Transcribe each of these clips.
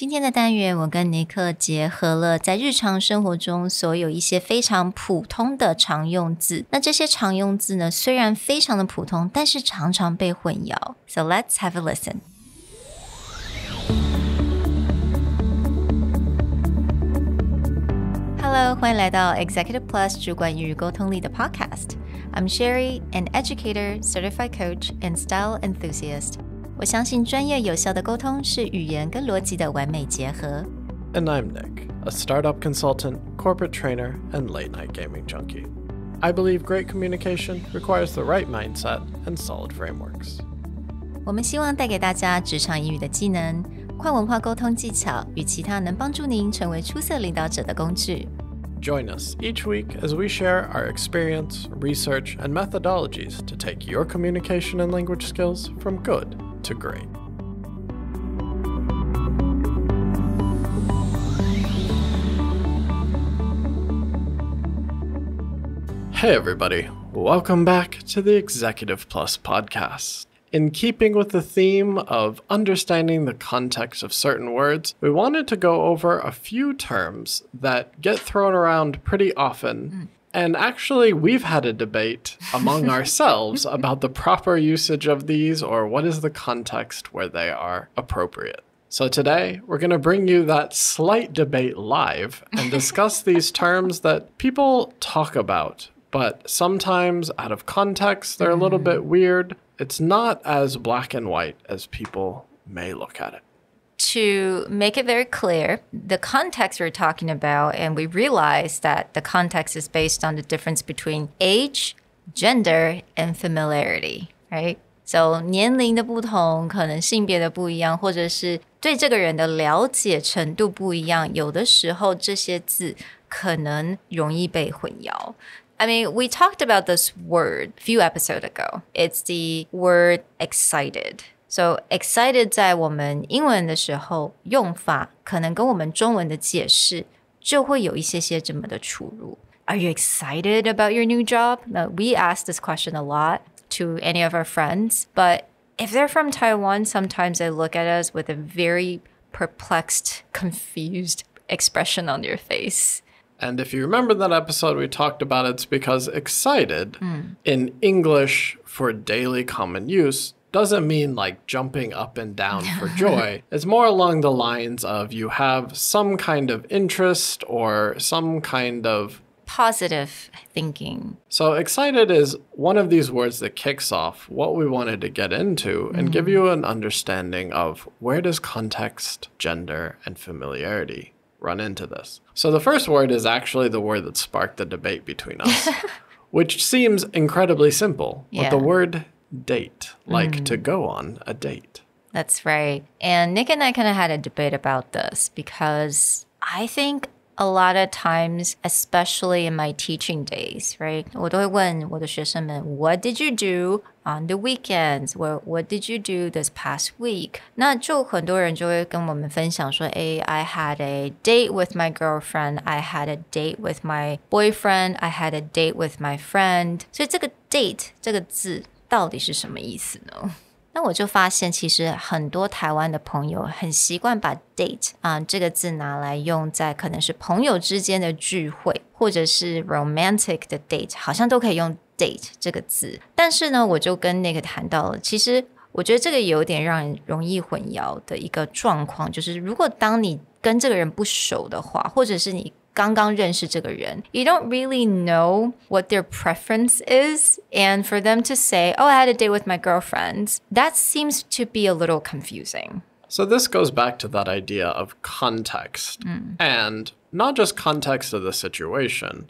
今天的单元我跟尼克结合了在日常生活中所有一些非常普通的常用字。那这些常用字呢，虽然非常的普通，但是常常被混淆。So let's have a listen. Hello, 欢迎来到 Executive Plus 主管与沟通力的 Podcast. I'm Sherry, an educator, certified coach, and style enthusiast.我相信专业有效的沟通是语言跟逻辑的完美结合。And I'm Nick, a startup consultant, corporate trainer, and late-night gaming junkie. I believe great communication requires the right mindset and solid frameworks. 我们希望带给大家职场英语的技能、跨文化沟通技巧与其他能帮助您成为出色领导者的工具。Join us each week as we share our experience, research, and methodologies to take your communication and language skills from good to great. Hey everybody, welcome back to the Executive Plus podcast. In keeping with the theme of understanding the context of certain words, we wanted to go over a few terms that get thrown around pretty often.And actually, we've had a debate among ourselves about the proper usage of these or what is the context where they are appropriate. So today, we're going to bring you that slight debate live and discuss these terms that people talk about, but sometimes out of context, they're a little bit weird. It's not as black and white as people may look at it.To make it very clear, the context we're talking about, and we realize that the context is based on the difference between age, gender, and familiarity, right? So 年龄的不同，可能性别的不一样，或者是对这个人的了解程度不一样，有的时候这些字可能容易被混淆。I mean, we talked about this word a few episodes ago. It's the word excited.So excited 在我们英文的时候用法可能跟我们中文的解释就会有一些些这么的出入。Are you excited about your new job? Now, we ask this question a lot to any of our friends, but if they're from Taiwan, sometimes they look at us with a very perplexed, confused expression on their face.And if you remember that episode we talked about, it's because excited in English for daily common use doesn't mean like jumping up and down for joy. It's more along the lines of you have some kind of interest or some kind of positive thinking. So excited is one of these words that kicks off what we wanted to get into and give you an understanding of where does context, gender, and familiarity run into this. So the first word is actually the word that sparked the debate between us, which seems incredibly simple, but the word date, like to go on a date. That's right. And Nick and I kind of had a debate about this because I think a lot of times, especially in my teaching days, right? 我都会问我的学生们 What did you do on the weekends? What did you do this past week? 那就很多人就会跟我们分享说 I had a date with my girlfriend. I had a date with my boyfriend. I had a date with my friend. 所以这个 date 这个字到底是什么意思呢？那我就发现其实很多台湾的朋友很习惯把 date 这个字拿来用在可能是朋友之间的聚会，或者是 romantic 的 date， 好像都可以用 date 这个字。但是呢，我就跟那个谈到了，其实我觉得这个有点让人容易混淆的一个状况，就是如果当你跟这个人不熟的话，或者是你刚刚认识这个人 you don't really know what their preference is, and for them to say, I had a date with my girlfriend, that seems to be a little confusing. So this goes back to that idea of context, and not just context of the situation,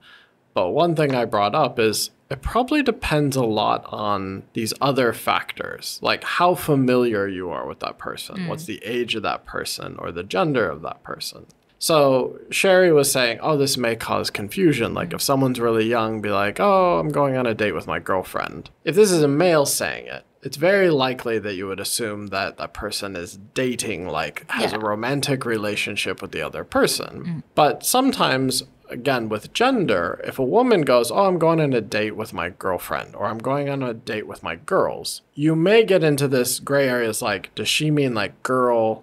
but one thing I brought up is it probably depends a lot on these other factors, like how familiar you are with that person, what's the age of that person, or the gender of that person.So Sherry was saying, this may cause confusion. Like if someone's really young, be like, I'm going on a date with my girlfriend. If this is a male saying it, it's very likely that you would assume that that person is dating, like has a romantic relationship with the other person. But sometimes, again, with gender, if a woman goes, I'm going on a date with my girlfriend, or I'm going on a date with my girls, you may get into this gray areas like, does she mean like girl,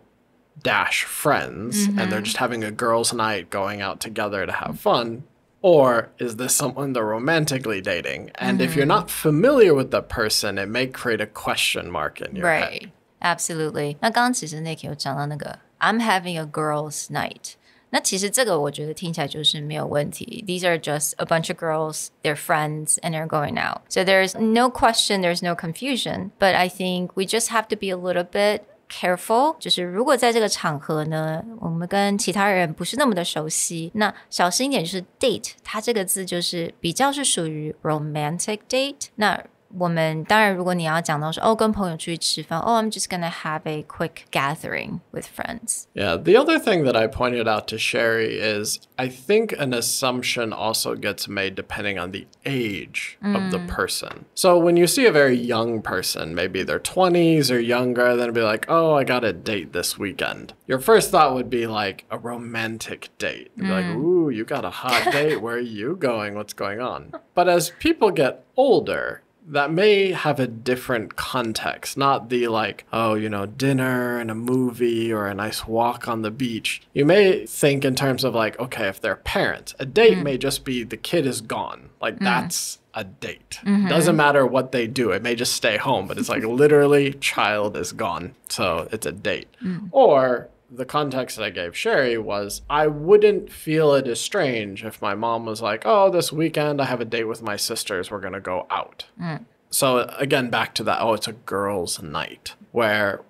dash friends and they're just having a girls' night going out together to have fun? Or is this someone they're romantically dating? And if you're not familiar with the person, it may create a question mark in your head. Absolutely. 那刚刚其实 Nick 有讲到那个 I'm having a girls' night. 那其实这个我觉得听起来就是没有问题. These are just a bunch of girls, they're friends, and they're going out. So there's no question, there's no confusion. But I think we just have to be a little bit careful. 就是如果在这个场合呢，我们跟其他人不是那么的熟悉，那小心一点就是 date， 它这个字就是比较是属于 romantic date。那我们当然如果你要讲到说跟朋友出去吃饭I'm just gonna have a quick gathering with friends. Yeah, the other thing that I pointed out to Sherry is I think an assumption also gets made depending on the age of the person. So when you see a very young person, maybe their 20s or younger, then it'd be like, I got a date this weekend. Your first thought would be like a romantic date. You'd be like, ooh, you got a hot date. Where are you going? What's going on? But as people get older, that may have a different context, not the like, dinner and a movie or a nice walk on the beach. You may think in terms of like, okay, if they're parents, a date may just be the kid is gone. Like that's a date. Doesn't matter what they do. It may just stay home, but it's like literally child is gone. So it's a date. Or the context that I gave Sherry was I wouldn't feel it as strange if my mom was like, this weekend I have a date with my sisters. We're going to go out. So again, back to that, it's a girls' night. Where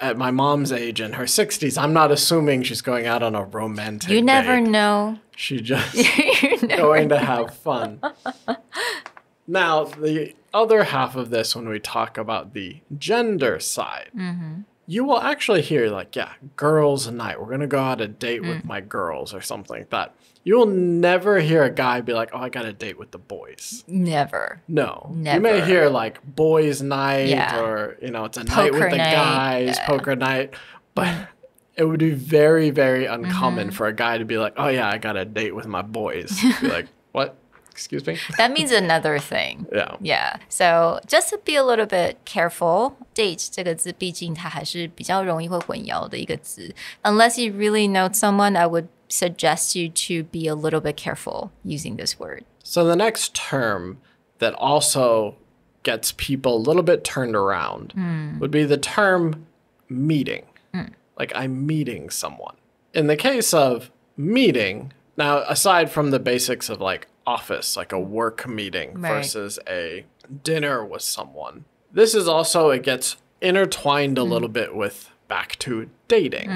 at my mom's age, in her 60s, I'm not assuming she's going out on a romantic date. You never know. She's just going to have fun. Now, the other half of this, when we talk about the gender side, you will actually hear like, girls' night. We're going to go out a date with my girls or something like that. You will never hear a guy be like, I got a date with the boys. Never. No. Never. You may hear like boys' night or, it's a night with the guys, poker night. But it would be very, very uncommon for a guy to be like, I got a date with my boys. Be like, what? Excuse me? That means another thing. Yeah. So just to be a little bit careful, date 这个字毕竟它还是比较容易会混淆的一个字. Unless you really know someone, I would suggest you to be a little bit careful using this word. So the next term that also gets people a little bit turned around would be the term meeting. Like I'm meeting someone. In the case of meeting, now aside from the basics of like office, like a work meeting versus a dinner with someone. This is also, it gets intertwined a little bit with back to dating.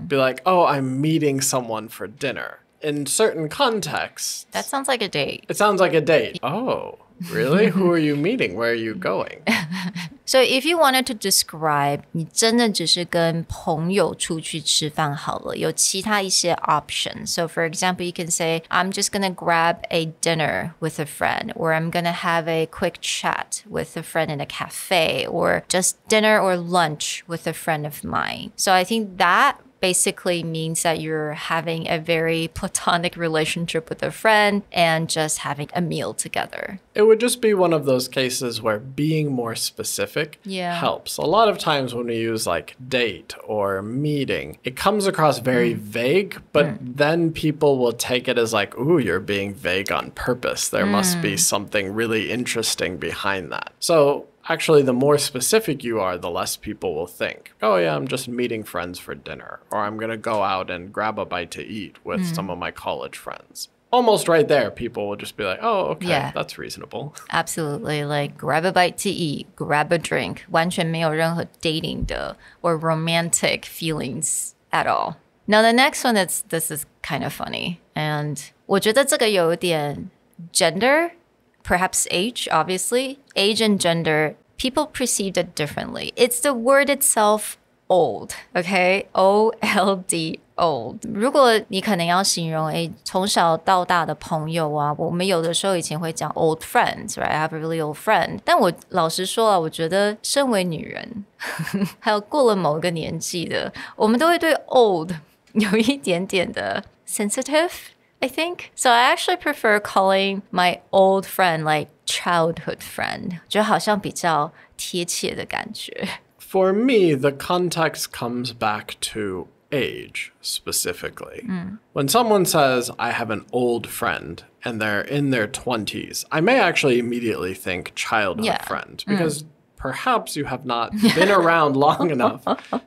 Be like, I'm meeting someone for dinner. In certain contexts. That sounds like a date. It sounds like a date. Oh, really? Who are you meeting? Where are you going? So if you wanted to describe 你真的只是跟朋友出去吃饭好了，有其他一些 options. So for example, you can say, I'm just going to grab a dinner with a friend, or I'm going to have a quick chat with a friend in a cafe, or just dinner or lunch with a friend of mine. So I think that basically means that you're having a very platonic relationship with a friend and just having a meal together. It would just be one of those cases where being more specific helps. A lot of times when we use like date or meeting, it comes across very vague, but then people will take it as like, ooh, you're being vague on purpose. There must be something really interesting behind that. So actually, the more specific you are, the less people will think, I'm just meeting friends for dinner, or I'm going to go out and grab a bite to eat with some of my college friends. Almost right there, people will just be like, okay, that's reasonable. Absolutely. Like grab a bite to eat, grab a drink. 完全没有任何 dating 的 or romantic feelings at all. Now, the next one, this is kind of funny. And 我觉得这个有点 gender, perhaps age, obviously. Age and gender, people perceive it differently. It's the word itself, old, okay? O-L-D, old. 如果你可能要形容从小到大的朋友啊，我们有的时候以前会讲 old friends, right? I have a really old friend. 但我老实说啊，我觉得身为女人，还有过了某个年纪的，我们都会对 old 有一点点的 sensitive, I think. So I actually prefer calling my old friend like childhood friend. 就好像比较贴切的感觉。For me, the context comes back to age specifically. When someone says, I have an old friend, and they're in their 20s, I may actually immediately think childhood friend, because perhaps you have not been around long enough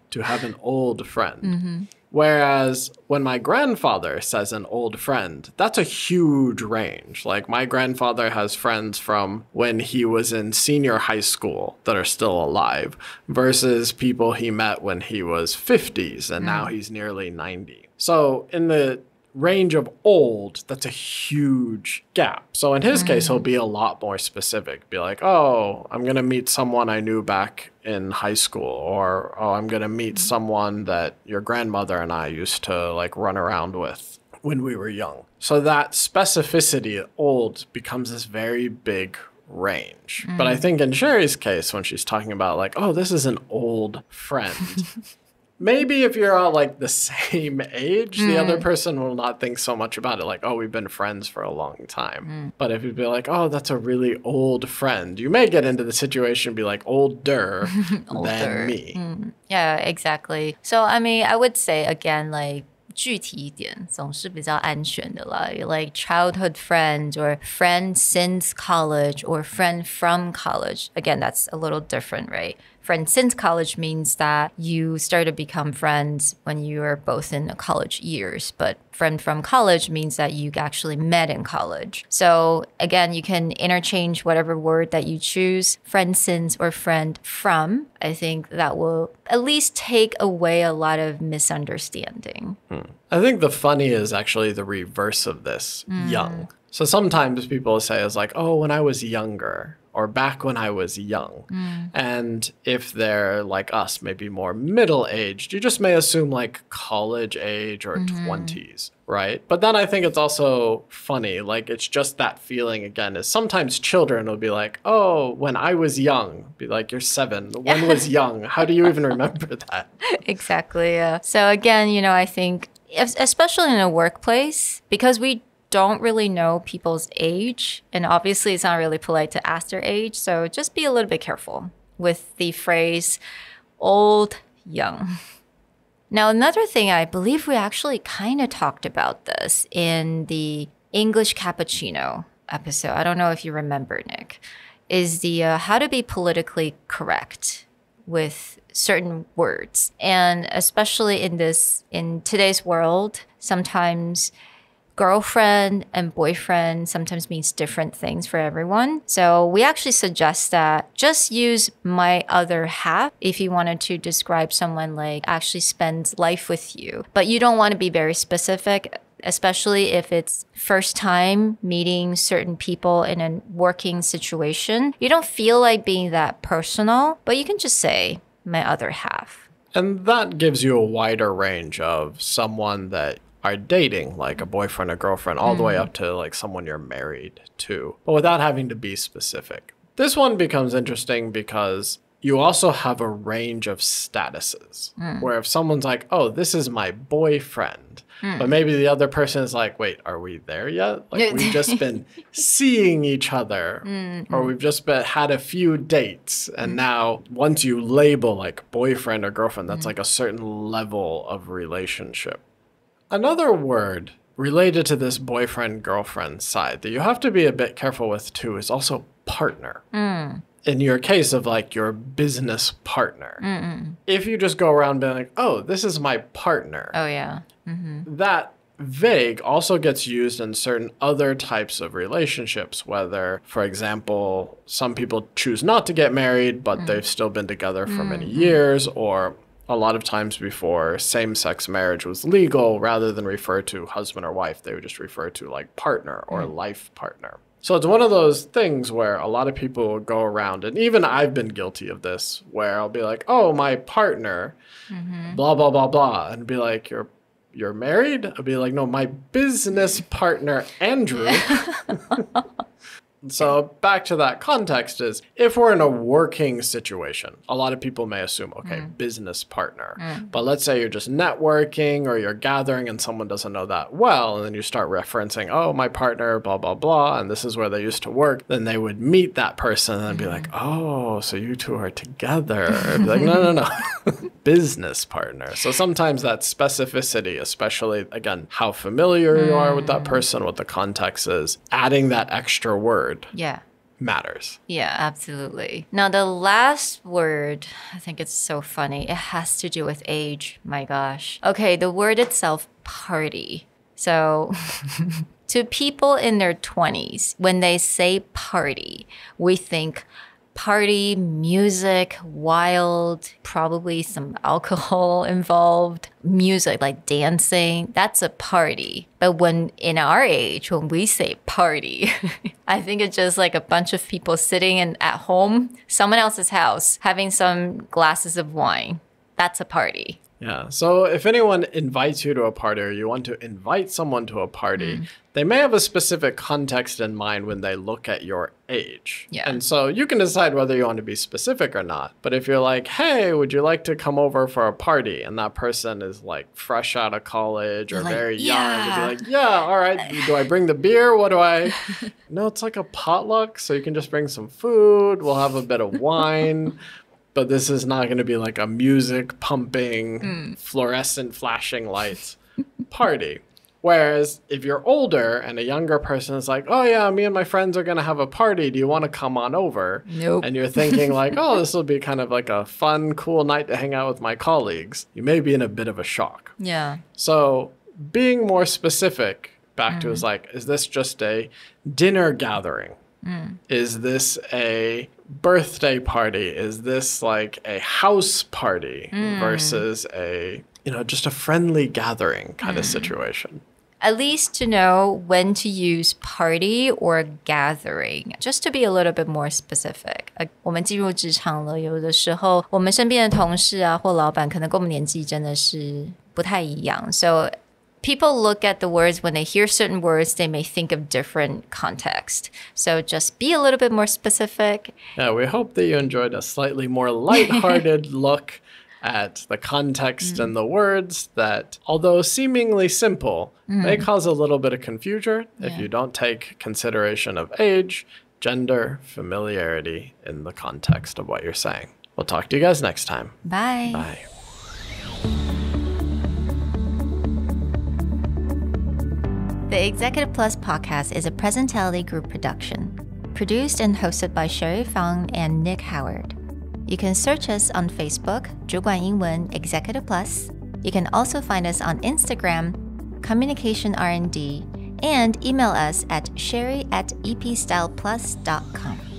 to have an old friend. Whereas when my grandfather says an old friend, that's a huge range. Like my grandfather has friends from when he was in senior high school that are still alive versus people he met when he was 50s and now he's nearly 90. So in the range of old, that's a huge gap. So in his case, he'll be a lot more specific. Be like, oh, I'm going to meet someone I knew back in high school, or, oh, I'm going to meet someone that your grandmother and I used to like run around with when we were young. So that specificity, old, becomes this very big range. But I think in Sherry's case, when she's talking about like, oh, this is an old friend, maybe if you're all like the same age, the other person will not think so much about it. Like, oh, we've been friends for a long time. But if you'd be like, oh, that's a really old friend, you may get into the situation and be like, older than me. Yeah, exactly. So, I mean, I would say again, like, 具体一点总是比较安全的啦 like childhood friend or friend since college or friend from college. Again, that's a little different, right? Friend since college means that you start to become friends when you are both in the college years. But friend from college means that you actually met in college. So again, you can interchange whatever word that you choose, friend since or friend from. I think that will at least take away a lot of misunderstanding. I think the funny is actually the reverse of this, young. So sometimes people say it's like, oh, when I was younger, or back when I was young. And if they're like us, maybe more middle-aged, you just may assume like college age or 20s, right? But then I think it's also funny, like it's just that feeling again, is sometimes children will be like, oh, when I was young, be like, you're 7, when was young? How do you even remember that? Exactly, yeah. So again, you know, I think, especially in a workplace, because we don't really know people's age, and obviously it's not really polite to ask their age, so just be a little bit careful with the phrase old, young. Now, another thing, I believe we actually kind of talked about this in the English Cappuccino episode. I don't know if you remember, Nick, is the how to be politically correct with certain words. And especially in today's world, sometimes girlfriend and boyfriend sometimes means different things for everyone. So we actually suggest that just use my other half if you wanted to describe someone like actually spends life with you. But you don't want to be very specific, especially if it's first time meeting certain people in a working situation. You don't feel like being that personal, but you can just say my other half. And that gives you a wider range of someone that are dating, like a boyfriend or girlfriend, all the way up to like someone you're married to, but without having to be specific. This one becomes interesting because you also have a range of statuses, where if someone's like, oh, this is my boyfriend, but maybe the other person is like, wait, are we there yet? Like we've just been seeing each other, or we've just had a few dates, and now once you label like boyfriend or girlfriend, that's like a certain level of relationship. Another word related to this boyfriend-girlfriend side that you have to be a bit careful with too is also partner. In your case of like your business partner. If you just go around being like, oh, this is my partner. Oh, yeah. That vague also gets used in certain other types of relationships, whether, for example, some people choose not to get married, but they've still been together for many years, or a lot of times before same-sex marriage was legal, rather than refer to husband or wife, they would just refer to like partner or life partner. So it's one of those things where a lot of people will go around, and even I've been guilty of this, where I'll be like, oh, my partner, blah, blah, blah, blah, and be like, you're married? I'll be like, no, my business partner, Andrew. So back to that context is, if we're in a working situation, a lot of people may assume, okay, business partner. But let's say you're just networking or you're gathering and someone doesn't know that well, and then you start referencing, oh, my partner, blah, blah, blah, and this is where they used to work. Then they would meet that person and be like, oh, so you two are together. Be like, no, no, no. business partner. So sometimes that specificity, especially, again, how familiar you are with that person, what the context is, adding that extra word matters. Yeah, absolutely. Now, the last word, I think it's so funny. It has to do with age. My gosh. Okay, the word itself, party. So to people in their 20s, when they say party, we think party, music, wild, probably some alcohol involved, music like dancing, that's a party. But when in our age, when we say party, I think it's just like a bunch of people sitting at home, someone else's house, having some glasses of wine. That's a party. Yeah. So if anyone invites you to a party or you want to invite someone to a party, they may have a specific context in mind when they look at your age. Yeah. And so you can decide whether you want to be specific or not. But if you're like, hey, would you like to come over for a party? And that person is like fresh out of college or very young. You'd be like, yeah, all right. Do I bring the beer? What do I? No, it's like a potluck. So you can just bring some food. We'll have a bit of wine. But this is not going to be like a music pumping, fluorescent flashing lights party. Whereas if you're older and a younger person is like, oh yeah, me and my friends are going to have a party. Do you want to come on over? Nope. And you're thinking like, oh, this will be kind of like a fun, cool night to hang out with my colleagues. You may be in a bit of a shock. Yeah. So being more specific back to is like, is this just a dinner gathering? Is this a birthday party? Is this like a house party versus a, just a friendly gathering kind of situation? At least to know when to use party or gathering, just to be a little bit more specific. 我们进入职场了，有的时候我们身边的同事啊或老板可能跟我们年纪真的是不太一样。So people look at the words when they hear certain words, they may think of different context. So just be a little bit more specific. Yeah, we hope that you enjoyed a slightly more lighthearted look at the context and the words that, although seemingly simple, may cause a little bit of confusion if you don't take consideration of age, gender, familiarity in the context of what you're saying. We'll talk to you guys next time. Bye. Bye. The Executive Plus podcast is a Presentality Group production, produced and hosted by Sherry Fang and Nick Howard. You can search us on Facebook, 主管英文 Executive Plus. You can also find us on Instagram, Communication R&D, and email us at sherry@epstyleplus.com.